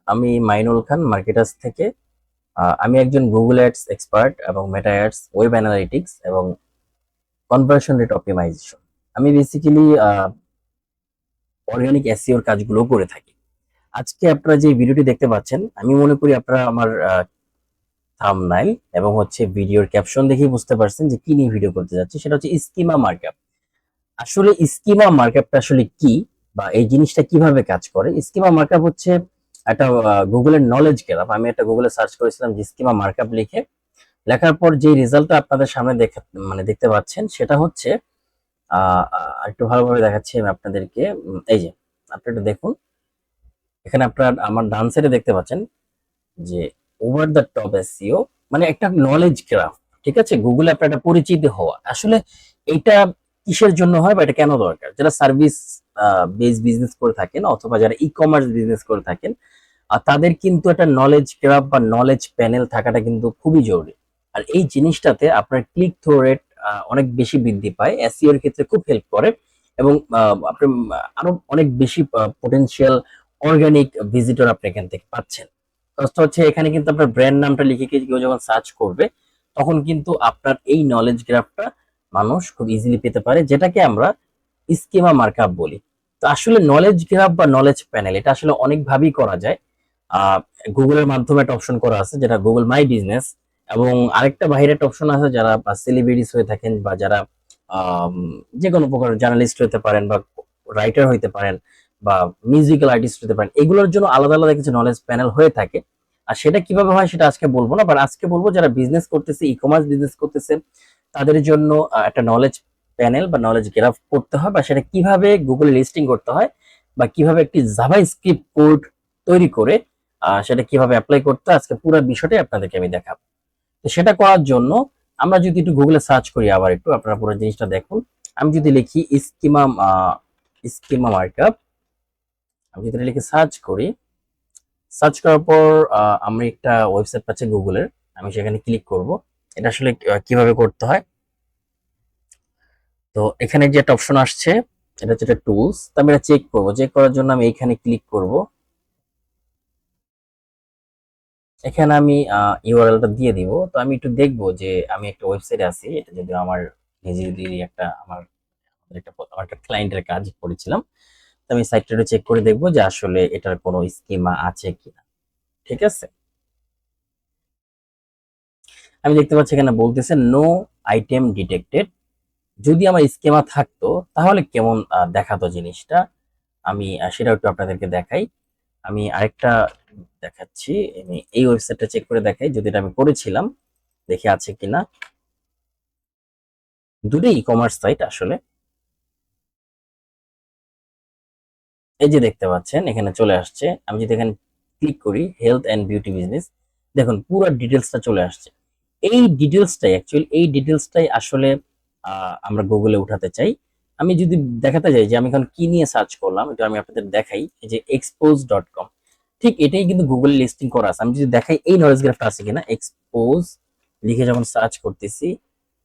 আমি মাইনুল খান মার্কেটার্স থেকে। আমি একজন গুগল অ্যাডস এক্সপার্ট এবং মেটা অ্যাডস, ওয়েব অ্যানালিটিক্স এবং কনভার্সন রেট অপটিমাইজেশন। আমি বেসিক্যালি অর্গানিক এসইও এর কাজগুলো করে থাকি। আজকে আপনারা যে ভিডিওটি দেখতে পাচ্ছেন, আমি মনে করি আপনারা আমার থাম্বনেইল এবং হচ্ছে ভিডিওর ক্যাপশন দেখেই বুঝতে পারছেন যে কি নিয়ে ভিডিও করতে যাচ্ছি। সেটা হচ্ছে স্কিমা মার্কআপ। আসলে স্কিমা মার্কআপটা আসলে কি, বা এই জিনিসটা কিভাবে কাজ করে? স্কিমা মার্কআপ হচ্ছে একটা গুগলের নলেজ গ্রাফ। আমি একটা গুগলে সার্চ করেছিলাম যে স্কিমা মার্কআপ লিখে, লেখার পর যে রেজাল্টটা আপনাদের সামনে দেখতে পাচ্ছেন সেটা হচ্ছে একটু ভালোভাবে দেখাচ্ছি আমি আপনাদেরকে। এই যে আপনি একটু দেখুন, এখানে আপনার আমার ডান সাইডে দেখতে পাচ্ছেন যে ওভার দ্য টপ এসইও, মানে একটা নলেজ গ্রাফ। ঠিক আছে, গুগলে আপনার একটা পরিচিতি হওয়া। আসলে এটা কিসের জন্য হয় বা এটা কেন দরকার? যারা সার্ভিস বেস বিজনেস করে থাকেন অথবা যারা ই কমার্স বিজনেস করে থাকেন, তাদের কিন্তু একটা নলেজ গ্রাফ বা নলেজ প্যানেল থাকাটা কিন্তু খুবই জরুরি। আর এই জিনিসটাতে আপনার ক্লিক থ্রু রেট অনেক বেশি বৃদ্ধি পায়, এসইও এর ক্ষেত্রে খুব হেল্প করে। এবং আপনি আরো অনেক বেশি পটেনশিয়াল অর্গানিক ভিজিটর আপনি এখান থেকে পাচ্ছেন। ফার্স্ট হচ্ছে এখানে কিন্তু আপনার ব্র্যান্ড নামটা লিখে কেউ যখন সার্চ করবে, তখন কিন্তু আপনার এই নলেজ গ্রাফটা মানুষ খুব ইজিলি পেতে পারে, যেটাকে আমরা স্কিমা মার্কআপ বলি। তো আসলে নলেজ গ্রাফ বা নলেজ প্যানেল এটা আসলে অনেকভাবেই করা যায়। গুগলের মাধ্যমে একটা অপশন করা আছে যেটা গুগল মাই বিজনেস, এবং আরেকটা বাইরে একটা অপশন আছে যারা সেলিব্রিটিস হয়ে থাকেন বা যারা আম, যে কোনো প্রকার জার্নালিস্ট হতে পারেন বা রাইটার হইতে পারেন বা মিউজিক্যাল আর্টিস্ট হতে পারেন, এগুলোর জন্য আলাদা আলাদা কিছু নলেজ প্যানেল হয়ে থাকে। আর সেটা কিভাবে হয় সেটা আজকে বলবো না, বাট আজকে বলবো যারা বিজনেস করতেছে, ই কমার্স বিজনেস করতেছে, তাদের জন্য একটা নলেজ প্যানেল বা নলেজ গ্রাফ করতে হয়, বা সেটা কিভাবে গুগলে লিস্টিং করতে হয়, বা কিভাবে একটি জাভা স্ক্রিপ্ট কোড তৈরি করে সেটা কিভাবে অ্যাপ্লাই করতে হয়, আজকে পুরো বিষয়টাই আপনাদেরকে আমি দেখাবো। তো সেটা করার জন্য আমরা যদি একটু গুগলে সার্চ করি, আবার একটু আপনারা পুরো জিনিসটা দেখুন। আমি যদি লিখি স্কিমা স্কিমা মার্কআপ, আমি যদি লিখে সার্চ করি, সার্চ করার পর আমি একটা ওয়েবসাইট পাচ্ছি গুগলের, আমি সেখানে ক্লিক করব। এটা আসলে কিভাবে করতে হয়, তো এখানে যে একটা অপশন আসছে এটা হচ্ছে টুলস। তো আমি এটা চেক করবো, চেক করার জন্য আমি এখানে ক্লিক করব। এখানে আমি ইউআরএলটা দিয়ে দিব। তো আমি একটু দেখবো যে আমি একটা ওয়েবসাইটে আছি, এটা যদি আমার নিজেরই একটা আমার একটা ক্লায়েন্টের কাজ করেছিলাম। তো আমি সাইটটা একটু চেক করে দেখবো যে আসলে এটার কোনো স্কিমা আছে কিনা। ঠিক আছে, আমি দেখতে পাচ্ছি এখানে বলতেছে নো আইটেম ডিটেক্টেড। যদি আমার স্কিমা থাকতো তাহলে কেমন দেখাতো জিনিসটা, আমি সেটা একটু আপনাদেরকে দেখাই। আমি আরেকটা দেখাচ্ছি, আমি এই ওয়েবসাইটটা চেক করে দেখাই যদি এটা আমি করেছিলাম, দেখি আছে কিনা। দুটোই ই কমার্স সাইট আসলে। এই যে দেখতে পাচ্ছেন এখানে চলে আসছে, আমি যদি এখানে ক্লিক করি হেলথ এন্ড বিউটি বিজনেস, দেখুন পুরো ডিটেলসটা চলে আসছে। এই ডিটেলসটাই আসলে আমরা গুগলে উঠাতে চাই। আমি যদি দেখাতে যাই যে আমি এখন কি নিয়ে সার্চ করলাম, এটা আমি আপনাদের দেখাই। এই যে expose.com, ঠিক এটাই কিন্তু গুগলে লিস্টিং করা আছে। আমি যদি দেখাই এই নলেজ গ্রাফটা আছে কিনা, এক্সপোজ লিখে যখন সার্চ করতেছি,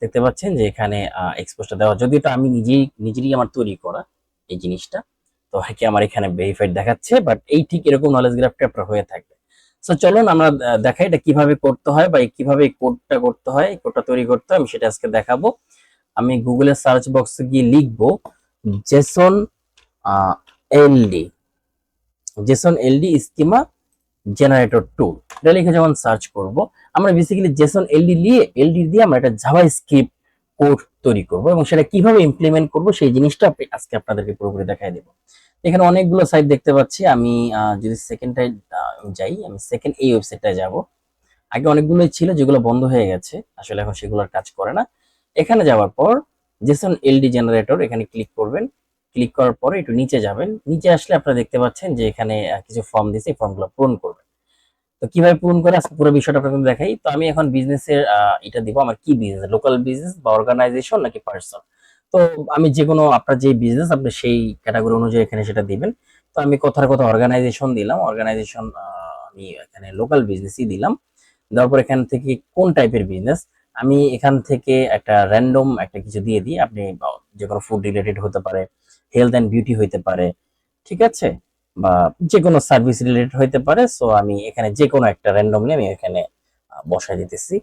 দেখতে পাচ্ছেন যে এখানে এক্সপোজটা দেওয়া, যদি এটা আমি নিজেরই আমার তৈরি করা এই জিনিসটা, তো কি আমার এখানে ভেরিফাইড দেখাচ্ছে, বাট এই ঠিক এরকম নলেজ গ্রাফটা আপনার হয়ে থাকবে। সো চলুন আমরা দেখাই এটা কিভাবে করতে হয়, বা কিভাবে এই কোডটা করতে হয়, কোডটা তৈরি করতে হয়, আমি সেটা আজকে দেখাবো। আমি গুগলের সার্চ বক্সে গিয়ে লিখবো জেসন এলডি, জেসন এলডি স্কিমা জেনারেটর টুল। এটা লিখে যখন সার্চ করব, আমরা বেসিক্যালি জেসন এলডি দিয়ে আমরা একটা জাভা স্ক্রিপ্ট কোড তৈরি করব, এবং সেটা কিভাবে ইমপ্লিমেন্ট করব সেই জিনিসটা আজকে আপনাদেরকে পুরোপুরি দেখাই দেব। এখানে অনেকগুলো সাইট দেখতে পাচ্ছি। আমি যদি সেকেন্ডটায় যাই, আমি সেকেন্ড এই ওয়েবসাইটটায় যাব। আগে অনেকগুলোই ছিল যেগুলো বন্ধ হয়ে গেছে, আসলে এখন সেগুলোর কাজ করে না। এখানে যাওয়ার পর জেসন এলডি জেনারেটর এখানে ক্লিক করবেন। ক্লিক করার পরে একটু নিচে যাবেন, নিচে আসলে আপনারা দেখতে পাচ্ছেন যে এখানে কিছু ফর্ম দিয়েছে, এই ফর্মগুলো পূরণ করবেন। তো কিভাবে পূরণ করে আজকে পুরো বিষয়টা আপনাদের দেখাই। তো আমি এখন বিজনেসের এটা দিব, আমার কি বিজনেস, লোকাল বিজনেস বা অর্গানাইজেশন নাকি পার্সন। তো আমি যে কোনো আপনার যে বিজনেস আপনি সেই ক্যাটাগরি অনুযায়ী এখানে সেটা দিবেন। তো আমি কথার কথা অর্গানাইজেশন দিলাম, অর্গানাইজেশন আমি এখানে লোকাল বিজনেসই দিলাম। দেওয়ার পর এখান থেকে কোন টাইপের বিজনেস, আমি এখান থেকে একটা র্যান্ডম একটা কিছু দিয়ে দিই। আপনি যে কোনো ফুড রিলেটেড হতে পারে, হেলথ অ্যান্ড বিউটি হইতে পারে, ঠিক আছে, বা যে কোনো সার্ভিস রিলেটেড হইতে পারে। সো আমি এখানে যে কোনো একটা র্যান্ডমলি আমি এখানে বসাই দিতেছি।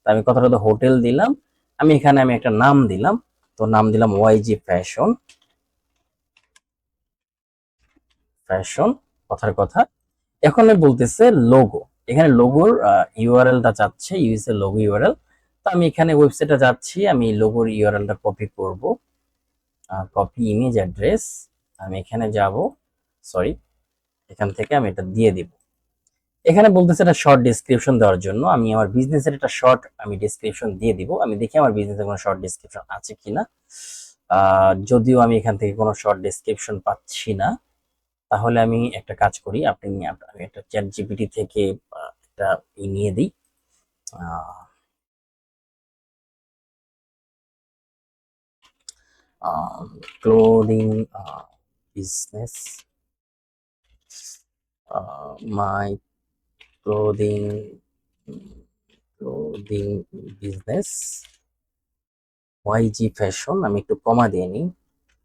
তো আমি কথাটা তো হোটেল দিলাম, আমি এখানে আমি একটা নাম দিলাম, তো নাম দিলাম ওয়াইজি ফ্যাশন। ফ্যাশন কথার কথা। এখন বলতেছে লোগো, এখানে লোগোর ইউআরএলটা চাচ্ছে, ইউএস এর লোগো ইউআরএল। তো আমি এখানে ওয়েবসাইটে যাচ্ছি, আমি লোগোর ইউআরএলটা কপি করব, কপি ইমেজ অ্যাড্রেস, আমি এখানে যাব, সরি, এখান থেকে আমি এটা দিয়ে দিব। এখানে বলতেছে এটা শর্ট ডেসক্রিপশন দেওয়ার জন্য, আমি আমার বিজনেসের একটা শর্ট আমি ডেসক্রিপশন দিয়ে দিব। আমি দেখি আমার বিজনেসের কোনো শর্ট ডেসক্রিপশন আছে কিনা। যদিও আমি এখান থেকে কোনো শর্ট ডেসক্রিপশন পাচ্ছি না, তাহলে আমি একটা কাজ করি, আমি একটা চ্যাট জিপিটি থেকে একটা নিয়ে দিই। ক্লোদিং বিজনেস, মাই clothing clothing business YG fashion, আমি একটু কমা দিয়ে নিই।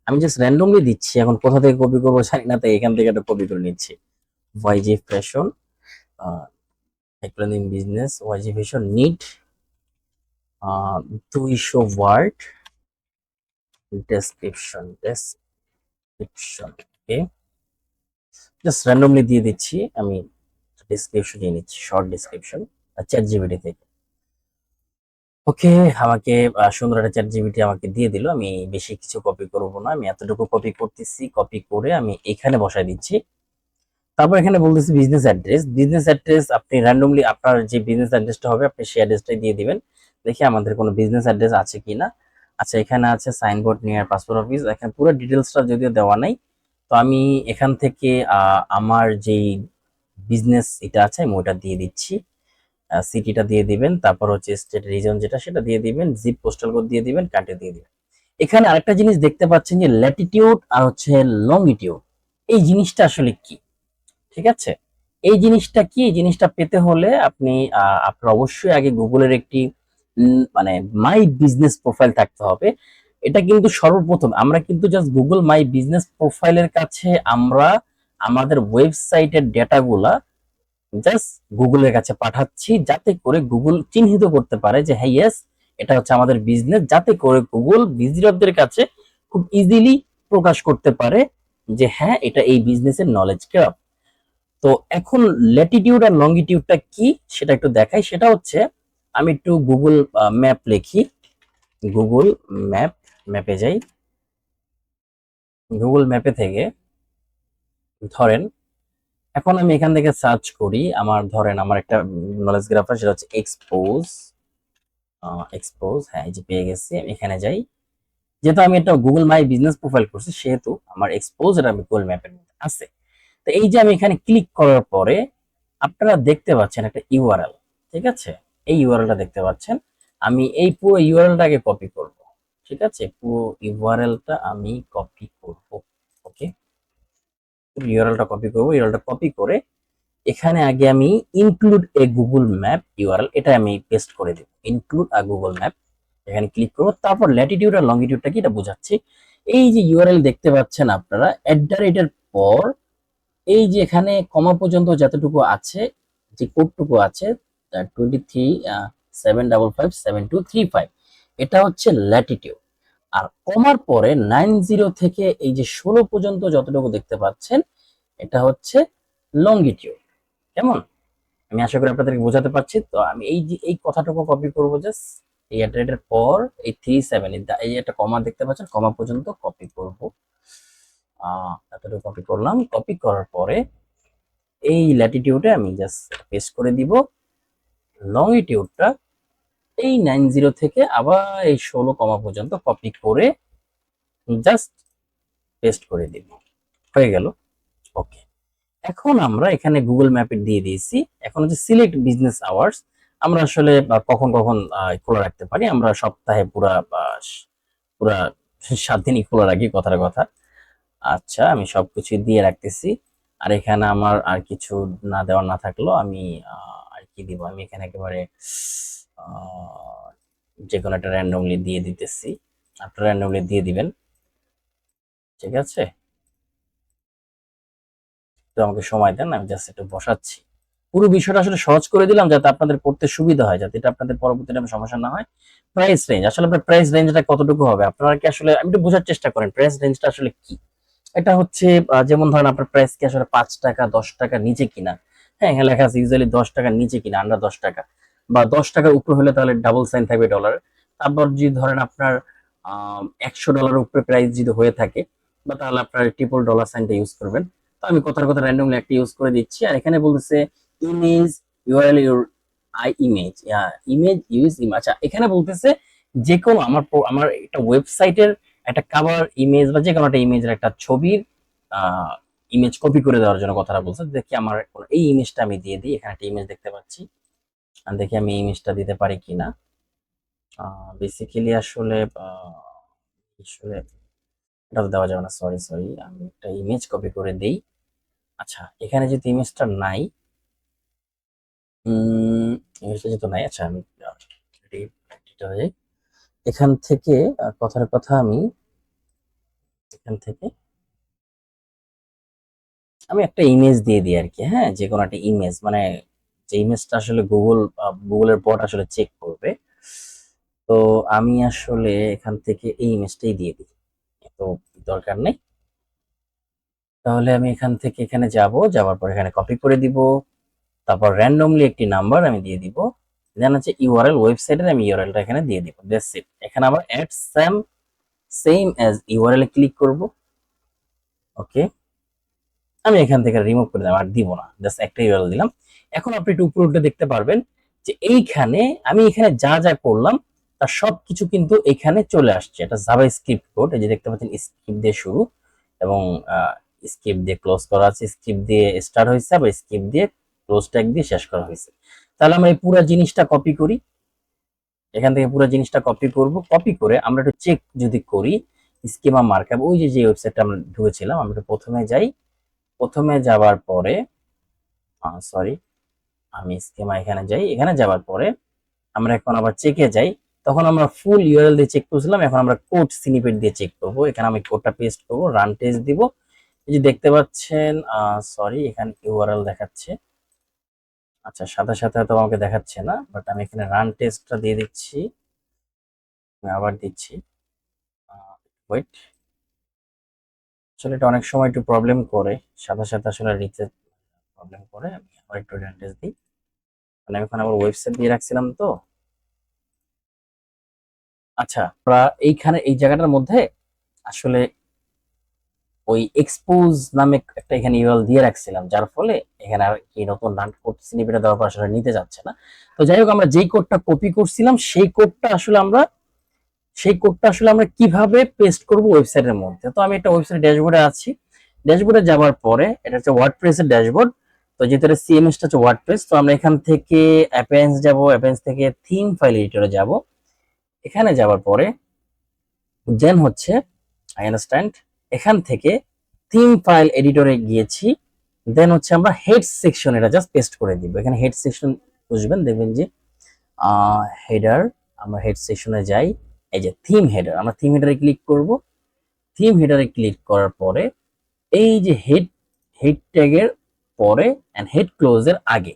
আমি জাস্ট র্যান্ডমলি দিচ্ছি, এখন কোথা থেকে কপি করবো জানি না, তাই এখান থেকে একটা কপি করে নিচ্ছি। YG fashion clothing business, YG fashion need 200 word description okay, just randomly দিয়ে দিচ্ছি। আমি ডেসক্রিপশন দিয়ে নিচ্ছি, শর্ট ডেসক্রিপশন চ্যাট জিপিটি থেকে। ওকে, আমাকে সুন্দর একটা চ্যাট জিপিটি আমাকে দিয়ে দিল। আমি বেশি কিছু কপি করব না, আমি এতটুকু কপি করতেছি, কপি করে আমি এখানে বসাই দিচ্ছি। তারপর এখানে বলতেছি বিজনেস অ্যাড্রেস। বিজনেস অ্যাড্রেস আপনি র্যান্ডমলি আপনার যে বিজনেস অ্যাড্রেসটা হবে আপনি সেই অ্যাড্রেসটাই দিয়ে দিবেন। দেখি আমাদের কোনো বিজনেস অ্যাড্রেস আছে কিনা। আচ্ছা, এখানে আছে সাইনবোর্ড নিয়ার পাসপোর্ট অফিস, এখানে পুরো ডিটেলসটা যদিও দেওয়া নাই। তো আমি এখান থেকে আমার যেই বিজনেস এটা আছে আমি ওটা দিয়ে দিচ্ছি। সিটিটা দিয়ে দিবেন, তারপর হচ্ছে স্টেট রিজন যেটা সেটা দিয়ে দিবেন, জিপ পোস্টাল কোড দিয়ে দিবেন, কান্ট্রি দিয়ে দিবেন। এখানে আরেকটা জিনিস দেখতে পাচ্ছেন যে ল্যাটিটিউড আর হচ্ছে লংগিটিউড, এই জিনিসটা আসলে কি? ঠিক আছে, এই জিনিসটা কি, এই জিনিসটা পেতে হলে আপনি আপনার অবশ্যই আগে গুগলের একটি মানে মাই বিজনেস প্রোফাইল থাকতে হবে। এটা কিন্তু সর্বপ্রথম আমরা কিন্তু জাস্ট গুগল মাই বিজনেস প্রোফাইলের কাছে আমরা আমাদের ওয়েবসাইটের ডেটাগুলা জাস্ট গুগলের কাছে পাঠাচ্ছি, যাতে করে গুগল চিহ্নিত করতে পারে যে হ্যাঁ ইয়েস এটা হচ্ছে আমাদের বিজনেস, যাতে করে গুগল ভিজিটরদের কাছে খুব ইজিলি প্রকাশ করতে পারে যে হ্যাঁ এটা এই বিজনেসের নলেজ ক্যাপ। তো এখন ল্যাটিটিউড আর লংগিটিউডটা কি সেটা একটু দেখাই। সেটা হচ্ছে আমি একটু গুগল ম্যাপ লিখি, গুগল ম্যাপে যাই। গুগল ম্যাপে থেকে ধরেন এখন আমি এখান থেকে সার্চ করি, আমার ধরেন আমার একটা নলেজ গ্রাফার, সেটা হচ্ছে এক্সপোজ, হ্যাঁ এই যে পেয়ে গেছি। আমি এখানে যাই, যেহেতু আমি একটা গুগল মাই বিজনেস প্রোফাইল করছি সেহেতু আমার এক্সপোজ এটা আমি গুগল ম্যাপের মধ্যে আছে। তো এই যে আমি এখানে ক্লিক করার পরে আপনারা দেখতে পাচ্ছেন একটা ইউআরএল, ঠিক আছে, এই ইউআরএলটা দেখতে পাচ্ছেন। আমি এই পুরো ইউআরএলটাকে কপি করব, ঠিক আছে, পুরো ইউআরএলটা আমি কপি করব। ওকে, ইউআরএলটা কপি করব, ইউআরএলটা কপি করে এখানে আগে আমি ইনক্লুড এ গুগল ম্যাপ ইউআরএল এটা আমি পেস্ট করে দেব। ইনক্লুড আ গুগল ম্যাপ, এখানে ক্লিক করব। তারপর ল্যাটিটিউড আর লংগিটিউডটা কি এটা বোঝাচ্ছি। এই যে ইউআরএল দেখতে পাচ্ছেন আপনারা, @এর পর এই যে এখানে কমা পর্যন্ত যতটুকু আছে, যে কোডটুকু আছে 23 755 7235, এটা হচ্ছে ল্যাটিটিউড। আর কমার পরে 90 থেকে এই যে 16 পর্যন্ত যতটুকু দেখতে পাচ্ছেন এটা হচ্ছে লংগিটিউড। কেমন? আমি আশা করি আপনাদেরকে বোঝাতে পারছি। তো আমি এই যে এই কথাটুকু কপি করবো, জাস্ট এই এর পর এই 37 এই একটা কমা দেখতে পাচ্ছেন, কমা পর্যন্ত কপি করব। এতটুকু কপি করলাম, কপি করার পরে এই ল্যাটিটিউডে আমি জাস্ট পেস্ট করে দিব। লংগিটিউডটা এই 90 থেকে আবার এই 16 কমা পর্যন্ত কপি করে জাস্ট পেস্ট করে দিব, হয়ে গেল। ওকে, এখন আমরা এখানে গুগল ম্যাপে দিয়ে দিয়েছি। এখন হচ্ছে সিলেক্ট বিজনেস আওয়ার্স, আমরা আসলে কখন কখন খোলা রাখতে পারি, আমরা সপ্তাহে পুরা 7 দিনই খোলা রাখি, কথার কথা। আচ্ছা, আমি সবকিছু দিয়ে রাখতেছি। আর এখানে আমার আর কিছু না দেওয়ার না থাকলো আমি আর কি দিব, আমি এখানে একেবারে যে কোনো একটা র্যান্ডমলি দিয়ে দিতেছি, আপনারা র্যান্ডমলি দিয়ে দিবেন, ঠিক আছে। আমাকে সময় দেন, আমি জাস্ট একটু বসাচ্ছি। পুরো বিষয়টা আসলে সহজ করে দিলাম যাতে আপনাদের পড়তে সুবিধা হয়, যাতে এটা আপনাদের পরবর্তী টাইমে সমস্যা না হয়। প্রাইস রেঞ্জ, আসলে আপনার প্রাইস রেঞ্জটা কতটুকু হবে, আপনারা কি আসলে আমি একটু বোঝার চেষ্টা করেন প্রাইস রেঞ্জটা আসলে কি। এটা হচ্ছে যেমন ধরেন আপনার প্রাইস কি আসলে ৫ টাকা ১০ টাকা নিচে কিনা। হ্যাঁ, এখানে লেখা আছে ইউজুয়ালি ১০ টাকার নিচে কিনা, আন্ডার ১০ টাকা, বা ১০ টাকার উপরে হলে তাহলে ডাবল সাইন থাকবে ডলার। তারপর যদি ধরেন আপনার $১০০ উপরে প্রাইস যদি হয়ে থাকে, বা তাহলে আপনার ট্রিপল ডলার সাইনটা ইউজ করবেন। তো আমি কথার কথা র্যান্ডমলি একটা ইউজ করে দিচ্ছি। আর এখানে বলতেছে image URL your I image, image use image. আচ্ছা, এখানে বলতেছে যে কোনো আমার একটা ওয়েবসাইটের একটা কভার ইমেজ বা যে কোনো একটা ইমেজের একটা ছবির ইমেজ কপি করে দেওয়ার জন্য কথাটা বলছে। দেখি আমার এই ইমেজটা আমি দিয়ে দিই। এখানে একটা ইমেজ দেখতে পাচ্ছি, আর দেখি আমি এই ইমেজটা দিতে পারি কিনা। বেসিক্যালি আসলে আসলে এটা তো দেওয়া যাবে না, সরি সরি, আমি একটা ইমেজ কপি করে দেই। আচ্ছা, এখানে যেহেতু ইমেজটা নাই, ইমেজটা যেহেতু নাই, আচ্ছা আমি এখান থেকে কথার কথা আমি এখান থেকে আমি একটা ইমেজ দিয়ে দিই আর কি। হ্যাঁ, যে কোনো একটা ইমেজ, মানে যে ইমেজটা আসলে গুগলের বট আসলে চেক করবে। তো আমি আসলে এখান থেকে এই ইমেজটাই দিয়ে দিই, তো দরকার নেই। তাহলে আমি এখান থেকে এখানে যাওয়ার পর এখানে কপি করে দিব, তারপর র্যান্ডমলি একটি নাম্বার আমি দিয়ে দিব, দেন হচ্ছে ইউআরএল, ওয়েবসাইটের আমি ইউআরএলটা এখানে দিয়ে দিব। That's it. এখানে আবার অ্যাড সেম অ্যাজ ইউআরএল এ ক্লিক করব। ওকে, আমি এখান থেকে রিমুভ করে দিলাম, আর দিব না, জাস্ট একটা ইউআরএল দিলাম। এখন আপনি একটু উপরে উঠে দেখতে পারবেন যে এইখানে আমি এখানে যা যা করলাম তার সবকিছু কিন্তু এখানে চলে আসছে। এটা জাভা স্ক্রিপ্ট কোড, এই যে দেখতে পাচ্ছেন স্ক্রিপ্ট দিয়ে শুরু এবং স্ক্রিপ্ট দিয়ে ক্লোজ করা আছে, স্ক্রিপ্ট দিয়ে স্টার্ট হয়েছে, আবার স্ক্রিপ্ট দিয়ে ক্লোজ ট্যাগ দিয়ে শেষ করা হয়েছে। তাহলে আমরা এই পুরো জিনিসটা কপি করি, এখান থেকে পুরো জিনিসটা কপি করব। কপি করে আমরা একটু চেক যদি করি স্কিমা মার্কআপ, ওই যে ওয়েবসাইটটা আমরা ঢুকেছিলাম, আমরা একটু প্রথমে যাই। প্রথমে যাওয়ার পরে সরি, আমি স্কিমা এখানে যাই, এখানে যাওয়ার পরে আমরা এখন আবার চেকে যাই। তখন আমরা ফুল ইউআরএল দিয়ে চেক করছিলাম, এখন আমরা কোড স্নিপেট দিয়ে চেক করব। এখানে আমি কোডটা পেস্ট করব, রান টেস্ট দিব। এই যে দেখতে পাচ্ছেন, সরি এখানে ইউআরএল দেখাচ্ছে। আচ্ছা, সাথে সাথে তো আমাকে দেখাচ্ছে না, বাট আমি এখানে রান টেস্টটা দিয়ে দিচ্ছি, আমি আবার দিচ্ছি। ওয়েট, আসলে এটা অনেক সময় একটু প্রবলেম করে, সাথে সাথে আসলে রিচেট প্রবলেম করে। আমি আবার একটু রান টেস্ট দিই, মানে আমি এখন আবার ওয়েবসাইট দিয়ে রাখছিলাম তো। আচ্ছা, আমরা এইখানে এই জায়গাটার মধ্যে আসলে ওই এক্সপোজ নামে একটা এখানে ইউআরএল দিয়ে রাখছিলাম, যার ফলে এখানে আর কি নতুন রান কোড স্নিপেটে দেওয়ার পর আসলে নিতে যাচ্ছে না। তো যাই হোক, আমরা যেই কোডটা কপি করছিলাম সেই কোডটা আসলে আমরা কিভাবে পেস্ট করব ওয়েবসাইটের মধ্যে। তো আমি একটা ওয়েবসাইট ড্যাশবোর্ডে আছি, ড্যাশবোর্ডে যাওয়ার পরে এটা হচ্ছে ওয়ার্ডপ্রেসের ড্যাশবোর্ড। তো যেহেতু এটা সিএমএসটা হচ্ছে ওয়ার্ডপ্রেস, তো আমরা এখান থেকে অ্যাপেন্স যাব, অ্যাপেন্স থেকে থিম ফাইল এডিটরে যাব। এখানে যাওয়ার পরে দেন হচ্ছে আই আন্ডারস্ট্যান্ড, এখান থেকে থিম ফাইল এডিটরে গিয়েছি। দেন হচ্ছে আমরা হেড সেকশন এটা জাস্ট পেস্ট করে দিব। এখানে হেড সেকশন বুঝবেন, দেখবেন যে হেডার, আমরা হেড সেকশনে যাই, এই যে থিম হেডার, আমরা থিম হেডারে ক্লিক করব। থিম হেডারে ক্লিক করার পরে এই যে হেড ট্যাগের পরে এন্ড হেড ক্লোজের আগে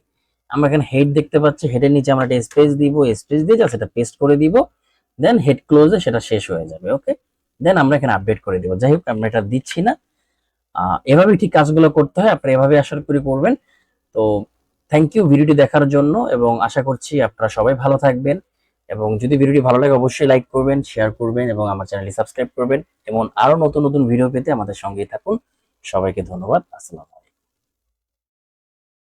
আমরা এখানে হেড দেখতে পাচ্ছি, হেডের নিচে আমরা একটা স্পেস দিব, স্পেস দিয়ে জাস্ট এটা পেস্ট করে দিব। দেন হেড ক্লোজে সেটা শেষ হয়ে যাবে। ওকে, দেন আমরা এখানে আপডেট করে দিব। যাই হোক, আমরা এটা দিচ্ছি না। এভাবে ঠিক কাজগুলো করতে হয়, আপনি এভাবে আশা করি করবেন। তো থ্যাংক ইউ ভিডিওটি দেখার জন্য, এবং আশা করছি আপনারা সবাই ভালো থাকবেন। এবং যদি ভিডিওটি ভালো লাগে অবশ্যই লাইক করবেন, শেয়ার করবেন এবং আমার চ্যানেলটি সাবস্ক্রাইব করবেন। এবং আরো নতুন নতুন ভিডিও পেতে আমাদের সঙ্গেই থাকুন। সবাইকে ধন্যবাদ। আসসালাম।